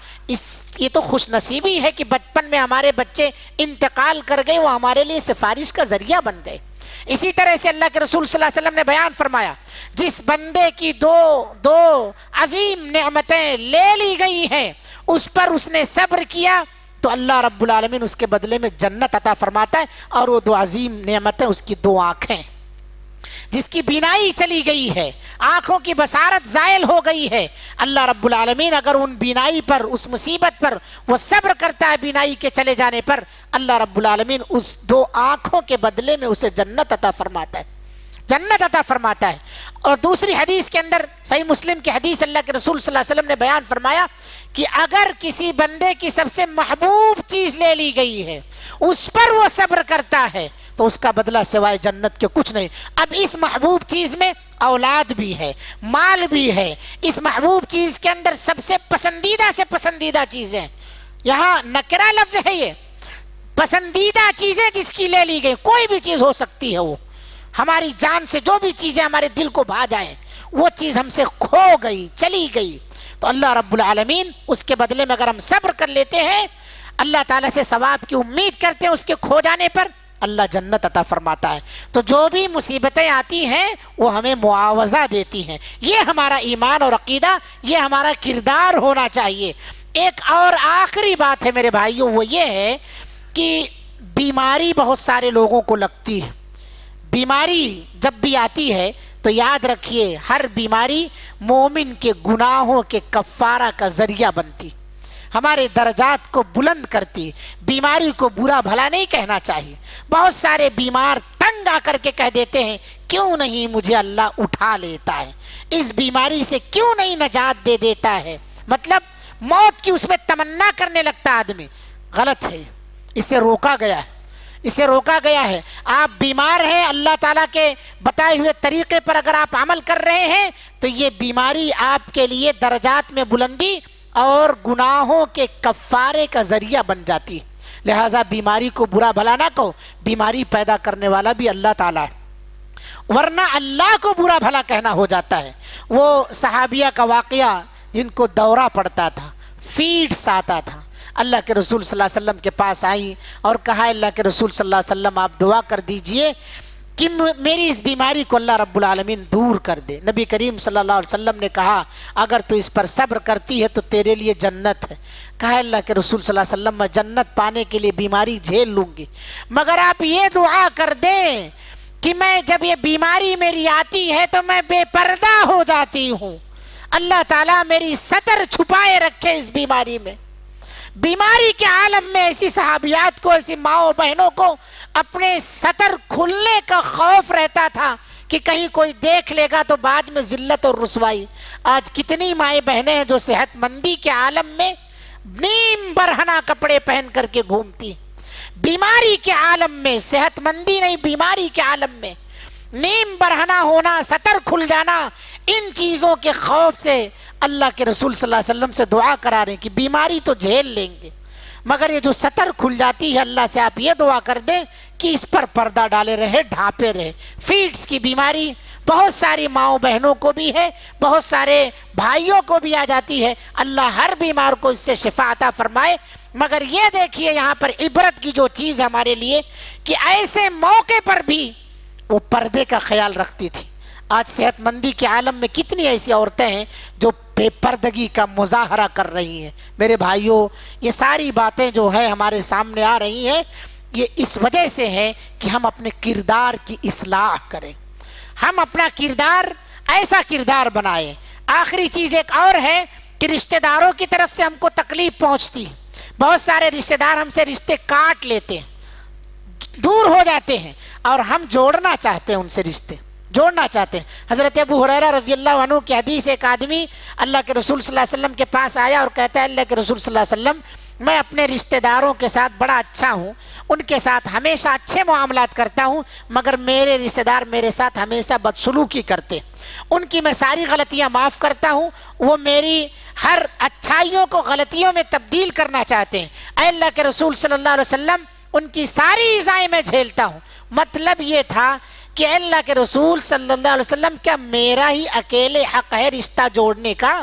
یہ تو خوش نصیبی ہے کہ بچپن میں ہمارے بچے انتقال کر گئے، وہ ہمارے لیے سفارش کا ذریعہ بن گئے۔ اسی طرح سے اللہ کے رسول صلی اللہ علیہ وسلم نے بیان فرمایا، جس بندے کی دو عظیم نعمتیں لے لی گئی ہیں اس پر اس نے صبر کیا تو اللہ رب العالمین اس کے بدلے میں جنت عطا فرماتا ہے۔ اور وہ 2 عظیم نعمتیں اس کی 2 آنکھیں، جس کی بینائی چلی گئی ہے، آنکھوں کی بصارت زائل ہو گئی ہے، اللہ رب العالمین اگر ان بینائی پر، اس مصیبت پر وہ صبر کرتا ہے بینائی کے چلے جانے پر، اللہ رب العالمین اس 2 آنکھوں کے بدلے میں اسے جنت عطا فرماتا ہے، جنت عطا فرماتا ہے۔ اور دوسری حدیث کے اندر، صحیح مسلم کی حدیث، اللہ کے رسول صلی اللہ علیہ وسلم نے بیان فرمایا کہ اگر کسی بندے کی سب سے محبوب چیز لے لی گئی ہے اس پر وہ صبر کرتا ہے تو اس کا بدلہ سوائے جنت کے کچھ نہیں۔ اب اس محبوب چیز میں اولاد بھی ہے، مال بھی ہے، اس محبوب چیز کے اندر سب سے پسندیدہ چیزیں، یہاں نکرہ لفظ ہے، یہ پسندیدہ چیزیں جس کی لے لی گئی، کوئی بھی چیز ہو سکتی ہے، وہ ہماری جان سے جو بھی چیزیں ہمارے دل کو بھا جائیں، وہ چیز ہم سے کھو گئی، چلی گئی، تو اللہ رب العالمین اس کے بدلے میں اگر ہم صبر کر لیتے ہیں، اللہ تعالیٰ سے ثواب کی امید کرتے ہیں اس کے کھو جانے پر، اللہ جنت عطا فرماتا ہے۔ تو جو بھی مصیبتیں آتی ہیں وہ ہمیں معاوضہ دیتی ہیں۔ یہ ہمارا ایمان اور عقیدہ، یہ ہمارا کردار ہونا چاہیے۔ ایک اور آخری بات ہے میرے بھائیوں، وہ یہ ہے کہ بیماری بہت سارے لوگوں کو لگتی ہے۔ بیماری جب بھی آتی ہے تو یاد رکھیے، ہر بیماری مومن کے گناہوں کے کفارہ کا ذریعہ بنتی، ہمارے درجات کو بلند کرتی۔ بیماری کو برا بھلا نہیں کہنا چاہیے۔ بہت سارے بیمار تنگ آ کر کے کہہ دیتے ہیں کیوں نہیں مجھے اللہ اٹھا لیتا ہے، اس بیماری سے کیوں نہیں نجات دے دیتا ہے، مطلب موت کی اس میں تمنا کرنے لگتا آدمی۔ غلط ہے، اسے روکا گیا ہے، اسے روکا گیا ہے۔ آپ بیمار ہیں، اللہ تعالیٰ کے بتائے ہوئے طریقے پر اگر آپ عمل کر رہے ہیں تو یہ بیماری آپ کے لیے درجات میں بلندی اور گناہوں کے کفارے کا ذریعہ بن جاتی ہے۔ لہٰذا بیماری کو برا بھلا نہ کہو، بیماری پیدا کرنے والا بھی اللہ تعالیٰ ہے، ورنہ اللہ کو برا بھلا کہنا ہو جاتا ہے۔ وہ صحابیہ کا واقعہ جن کو دورہ پڑتا تھا، فیڈس آتا تھا، اللہ کے رسول صلی اللہ علیہ وسلم کے پاس آئی اور کہا اللہ کے رسول صلی اللہ علیہ وسلم آپ دعا کر دیجئے کہ میری اس بیماری کو اللہ رب العالمین دور کر دے۔ نبی کریم صلی اللہ علیہ وسلم نے کہا اگر تو اس پر صبر کرتی ہے تو تیرے لیے جنت ہے۔ کہا اللہ کے رسول صلی اللہ علیہ وسلم میں جنت پانے کے لیے بیماری جھیل لوں گی، مگر آپ یہ دعا کر دیں کہ میں جب یہ بیماری میری آتی ہے تو میں بے پردہ ہو جاتی ہوں، اللہ تعالیٰ میری ستر چھپائے رکھے اس بیماری میں۔ بیماری کے عالم میں ایسی صحابیات کو، ایسی ماؤں بہنوں کو اپنے ستر کھلنے کا خوف رہتا تھا کہ کہیں کوئی دیکھ لے گا تو بعد میں ذلت اور رسوائی۔ آج کتنی مائیں بہنیں ہیں جو صحت مندی کے عالم میں نیم برہنہ کپڑے پہن کر کے گھومتی، بیماری کے عالم میں، صحت مندی نہیں بیماری کے عالم میں نیم برہنہ ہونا، ستر کھل جانا، ان چیزوں کے خوف سے اللہ کے رسول صلی اللہ علیہ وسلم سے دعا کرا رہے ہیں کہ بیماری تو جھیل لیں گے، مگر یہ جو ستر کھل جاتی ہے اللہ سے آپ یہ دعا کر دیں کہ اس پر پردہ ڈالے رہے، ڈھانپے رہے۔ فیڈس کی بیماری بہت ساری ماؤں بہنوں کو بھی ہے، بہت سارے بھائیوں کو بھی آ جاتی ہے، اللہ ہر بیمار کو اس سے شفا عطا فرمائے۔ مگر یہ دیکھیے یہاں پر عبرت کی جو چیز ہے ہمارے لیے کہ ایسے موقع پر بھی وہ پردے کا خیال رکھتی تھی۔ آج صحت مندی کے عالم میں کتنی ایسی عورتیں ہیں جو بے پردگی کا مظاہرہ کر رہی ہیں۔ میرے بھائیوں، یہ ساری باتیں جو ہے ہمارے سامنے آ رہی ہیں، یہ اس وجہ سے ہے کہ ہم اپنے کردار کی اصلاح کریں، ہم اپنا کردار ایسا کردار بنائیں۔ آخری چیز ایک اور ہے کہ رشتہ داروں کی طرف سے ہم کو تکلیف پہنچتی، بہت سارے رشتہ دار ہم سے رشتے کاٹ لیتے ہیں، دور ہو جاتے ہیں، اور ہم جوڑنا چاہتے ہیں، ان سے رشتے جوڑنا چاہتے ہیں۔ حضرت ابو ہریرہ رضی اللہ عنہ کی حدیث، ایک آدمی اللہ کے رسول صلی اللہ علیہ وسلم کے پاس آیا اور کہتا ہے اللہ کے رسول صلی اللہ علیہ وسلم میں اپنے رشتہ داروں کے ساتھ بڑا اچھا ہوں، ان کے ساتھ ہمیشہ اچھے معاملات کرتا ہوں، مگر میرے رشتہ دار میرے ساتھ ہمیشہ بدسلوکی کرتے، ان کی میں ساری غلطیاں معاف کرتا ہوں، وہ میری ہر اچھائیوں کو غلطیوں میں تبدیل کرنا چاہتے ہیں، اے اللہ کے رسول صلی اللہ علیہ وسلم ان کی ساری ایذائیں میں جھیلتا ہوں۔ مطلب یہ تھا کہ اللہ کے رسول صلی اللہ علیہ وسلم کیا میرا ہی اکیلے حق ہے رشتہ جوڑنے کا؟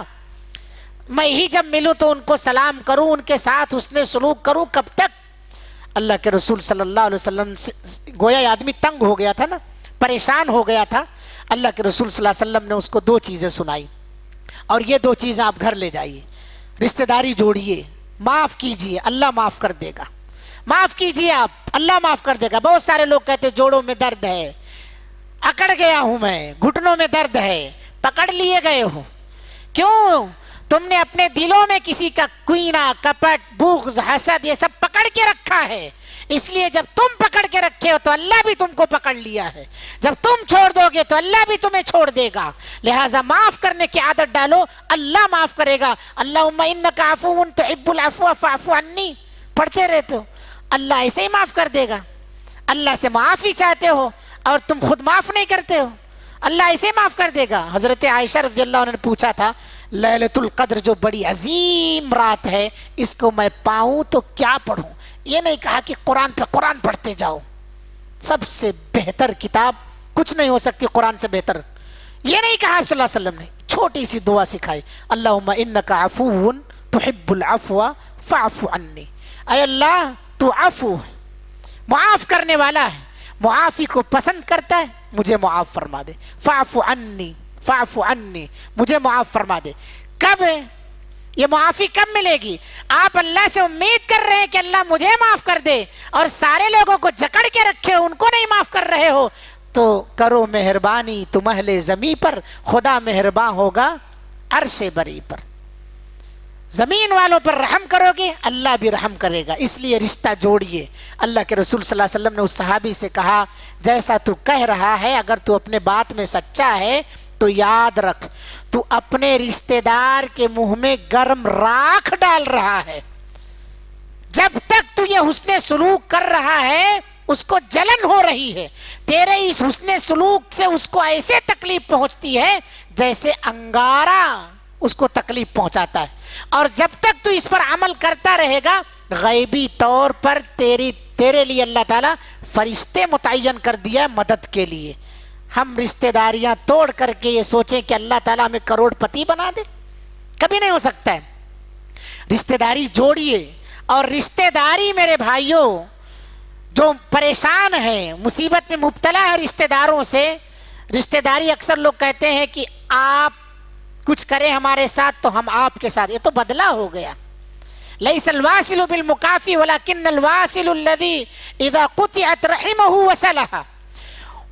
میں ہی جب ملوں تو ان کو سلام کروں، ان کے ساتھ حسن سلوک کروں، کب تک؟ اللہ کے رسول صلی اللہ علیہ وسلم گویا یہ آدمی تنگ ہو گیا تھا نا، پریشان ہو گیا تھا۔ اللہ کے رسول صلی اللہ علیہ وسلم نے اس کو دو چیزیں سنائی، اور یہ دو چیزیں آپ گھر لے جائیے، رشتہ داری جوڑیے، معاف کیجیے، اللہ معاف کر دے گا، معاف کیجیے آپ، اللہ معاف کر دے گا۔ بہت سارے لوگ کہتے جوڑوں میں درد ہے، اکڑ گیا ہوں میں، گھٹنوں میں درد ہے، پکڑ لیے گئے ہو، کیوں؟ تم نے اپنے دلوں میں کسی کا کینہ، کپٹ، بغض، حسد یہ سب پکڑ کے رکھا ہے، اس لیے جب تم پکڑ کے رکھے ہو تو اللہ بھی تم کو پکڑ لیا ہے، جب تم چھوڑ دو گے تو اللہ بھی تمہیں چھوڑ دے گا۔ لہٰذا معاف کرنے کی عادت ڈالو، اللہ معاف کرے گا۔ اللہم انک عفو تحب العفو فاعف عنی پڑھتے رہتے ہو، اللہ ایسے ہی معاف کر دے گا۔ اللہ سے معافی چاہتے ہو اور تم خود معاف نہیں کرتے ہو، اللہ ایسے معاف کر دے گا۔ حضرت عائشہ رضی اللہ عنہ نے پوچھا تھا لیلۃ القدر جو بڑی عظیم رات ہے، اس کو میں پاؤں تو کیا پڑھوں؟ یہ نہیں کہا کہ قرآن پہ قرآن پڑھتے جاؤ، سب سے بہتر کتاب کچھ نہیں ہو سکتی قرآن سے بہتر، یہ نہیں کہا آپ صلی اللہ علیہ وسلم نے، چھوٹی سی دعا سکھائی، اللہم انک عفو تحب العفو فاعف عنی، اے اللہ تو عفو ہے، معاف کرنے والا ہے، معافی کو پسند کرتا ہے، مجھے معاف فرما دے، فاعف عنی فاعف عنی، مجھے معاف فرما دے۔ کب یہ معافی کب ملے گی؟ آپ اللہ سے امید کر رہے ہیں کہ اللہ مجھے معاف کر دے، اور سارے لوگوں کو جکڑ کے رکھے ہو، ان کو نہیں معاف کر رہے ہو، تو کرو مہربانی تم اہل زمین پر، خدا مہربان ہوگا عرش بری پر۔ زمین والوں پر رحم کرو گے، اللہ بھی رحم کرے گا۔ اس لیے رشتہ جوڑیے۔ اللہ کے رسول صلی اللہ علیہ وسلم نے اس صحابی سے کہا، جیسا تو کہہ رہا ہے اگر تو اپنے بات میں سچا ہے تو یاد رکھ، تو اپنے رشتہ دار کے منہ میں گرم راکھ ڈال رہا ہے۔ جب تک تو یہ حسن سلوک کر رہا ہے اس کو جلن ہو رہی ہے، تیرے اس حسن سلوک سے اس کو ایسے تکلیف پہنچتی ہے جیسے انگارہ اس کو تکلیف پہنچاتا ہے۔ اور جب تک تو اس پر عمل کرتا رہے گا، غیبی طور پر تیرے لیے اللہ تعالیٰ فرشتے متعین کر دیا ہے مدد کے لیے۔ ہم رشتہ داریاں توڑ کر کے یہ سوچیں کہ اللہ تعالیٰ ہمیں کروڑ پتی بنا دے، کبھی نہیں ہو سکتا ہے۔ رشتہ داری جوڑیے، اور رشتہ داری میرے بھائیوں جو پریشان ہے، مصیبت میں مبتلا ہے رشتہ داروں سے، رشتہ داری اکثر لوگ کہتے ہیں کہ آپ کچھ کریں ہمارے ساتھ تو ہم آپ کے ساتھ، یہ تو بدلہ ہو گیا۔ لیس الواصل بالمکافی ولکن الواصل الذی اذا قطعت رحمہ وصلہ۔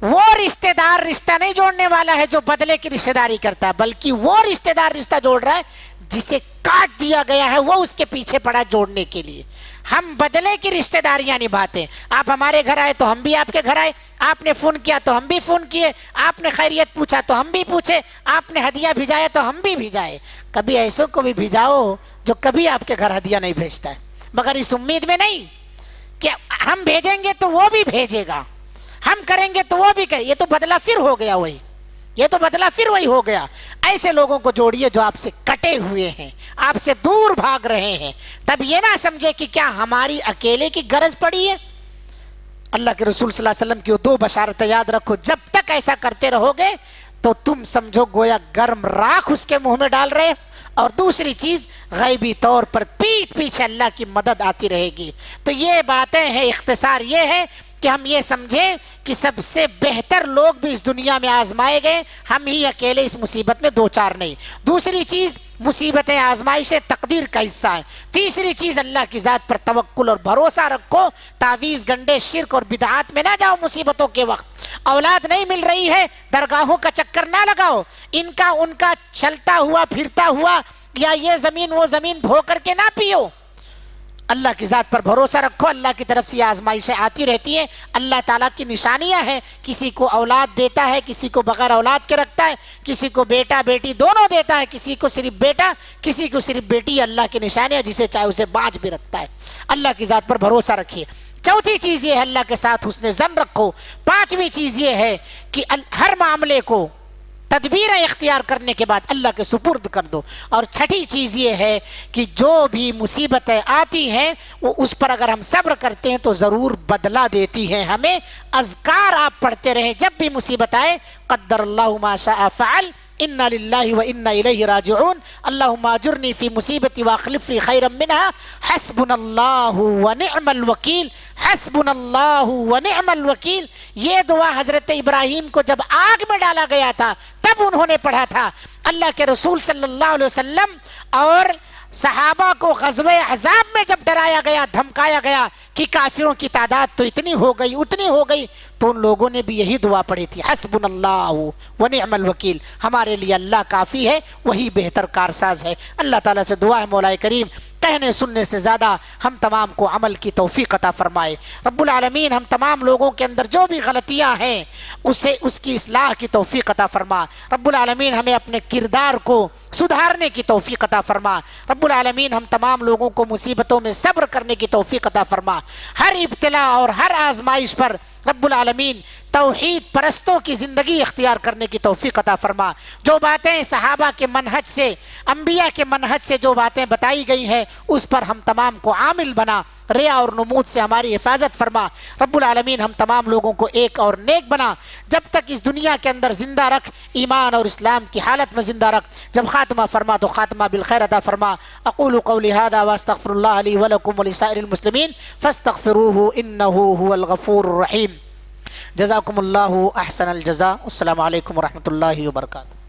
وہ رشتہ دار رشتہ نہیں جوڑنے والا ہے جو بدلے کی رشتہ داری کرتا ہے، بلکہ وہ رشتہ دار رشتہ جوڑ رہا ہے جسے کاٹ دیا گیا ہے، وہ اس کے پیچھے پڑا جوڑنے کے لیے۔ ہم بدلے کی رشتہ داریاں نبھاتے ہیں۔ آپ ہمارے گھر آئے تو ہم بھی آپ کے گھر آئے، آپ نے فون کیا تو ہم بھی فون کیے، آپ نے خیریت پوچھا تو ہم بھی پوچھے، آپ نے ہدیہ بھیجایا تو ہم بھی بھیجائے۔ کبھی ایسوں کو بھی بھیجاؤ جو کبھی آپ کے گھر ہدیہ نہیں بھیجتا ہے، مگر اس امید میں نہیں کہ ہم بھیجیں گے تو وہ بھی بھیجے گا، ہم کریں گے تو وہ بھی کرے۔ یہ تو بدلہ پھر ہو گیا وہی، یہ تو بدلہ پھر وہی ہو گیا۔ ایسے لوگوں کو جوڑیے جو آپ سے کٹے ہوئے ہیں، آپ سے دور بھاگ رہے ہیں، تب یہ نہ سمجھے کہ کیا ہماری اکیلے کی غرض پڑی ہے۔ اللہ کے رسول صلی اللہ علیہ وسلم کی وہ دو بشارتیں یاد رکھو، جب تک ایسا کرتے رہو گے تو تم سمجھو گویا گرم راکھ اس کے منہ میں ڈال رہے، اور دوسری چیز غیبی طور پر پیٹھ پیچھے اللہ کی مدد آتی رہے گی۔ تو یہ باتیں ہیں، اختصار یہ ہے کہ ہم یہ سمجھیں کہ سب سے بہتر لوگ بھی اس دنیا میں آزمائے گئے، ہم ہی اکیلے اس مصیبت میں دو چار نہیں۔ دوسری چیز، مصیبتیں آزمائشیں تقدیر کا حصہ ہیں۔ تیسری چیز، اللہ کی ذات پر توکل اور بھروسہ رکھو، تعویذ گنڈے شرک اور بدعات میں نہ جاؤ مصیبتوں کے وقت۔ اولاد نہیں مل رہی ہے، درگاہوں کا چکر نہ لگاؤ، ان کا چلتا ہوا پھرتا ہوا یا یہ زمین وہ زمین دھو کر کے نہ پیو۔ اللہ کی ذات پر بھروسہ رکھو، اللہ کی طرف سے آزمائشیں آتی رہتی ہیں، اللہ تعالیٰ کی نشانیاں ہیں، کسی کو اولاد دیتا ہے، کسی کو بغیر اولاد کے رکھتا ہے، کسی کو بیٹا بیٹی دونوں دیتا ہے، کسی کو صرف بیٹا کسی کو صرف بیٹی، اللہ کی نشانیاں، جسے چاہے اسے باج بھی رکھتا ہے۔ اللہ کی ذات پر بھروسہ رکھیے۔ چوتھی چیز یہ ہے، اللہ کے ساتھ حسن ظن رکھو۔ پانچویں چیز یہ ہے کہ ہر معاملے کو تدبیریں اختیار کرنے کے بعد اللہ کے سپرد کر دو۔ اور چھٹی چیز یہ ہے کہ جو بھی مصیبتیں آتی ہیں وہ اس پر اگر ہم صبر کرتے ہیں تو ضرور بدلہ دیتی ہیں ہمیں۔ اذکار آپ پڑھتے رہیں، جب بھی مصیبت آئے، قدر اللہ ما شاء فعل، انا للہ و انا الیہ راجعون، اللہم اجرنی فی مصیبتی واخلف لی خیرا منہا، حسبنا اللہ و نعم الوکیل، حسبنا اللہ و نعم الوکیل۔ یہ دعا حضرت ابراہیم کو جب آگ میں ڈالا گیا تھا تب انہوں نے پڑھا تھا۔ اللہ کے رسول صلی اللہ علیہ وسلم اور صحابہ کو غزوہ احزاب میں جب ڈرایا گیا، دھمکایا گیا کہ کافروں کی تعداد تو اتنی ہو گئی اتنی ہو گئی، تو ان لوگوں نے بھی یہی دعا پڑھی تھی، حسبنا اللہ و نعم الوکیل، ہمارے لیے اللہ کافی ہے، وہی بہتر کارساز ہے۔ اللہ تعالیٰ سے دعا ہے مولا کریم کہنے سننے سے زیادہ ہم تمام کو عمل کی توفیق عطا فرمائے۔ رب العالمین ہم تمام لوگوں کے اندر جو بھی غلطیاں ہیں اس کی اصلاح کی توفیق عطا فرما۔ رب العالمین ہمیں اپنے کردار کو سدھارنے کی توفیق عطا فرما۔ رب العالمین ہم تمام لوگوں کو مصیبتوں میں صبر کرنے کی توفیق عطا فرما۔ ہر ابتلا اور ہر آزمائش پر رب العالمین توحید پرستوں کی زندگی اختیار کرنے کی توفیق عطا فرما۔ جو باتیں صحابہ کے منہج سے، انبیاء کے منہج سے جو باتیں بتائی گئی ہیں، اس پر ہم تمام کو عامل بنا۔ ریا اور نمود سے ہماری حفاظت فرما۔ رب العالمین ہم تمام لوگوں کو ایک اور نیک بنا، جب تک اس دنیا کے اندر زندہ رکھ، ایمان اور اسلام کی حالت میں زندہ رکھ، جب خاتمہ فرما تو خاتمہ بالخیر عطا فرما۔ اقول قولی ھذا واستغفر اللہ لی ولکم ولسائر المسلمین فاستغفروہ انہ ھو الغفور الرحیم۔ جزاکم اللہ احسن الجزاء۔ السلام علیکم ورحمۃ اللہ وبرکاتہ۔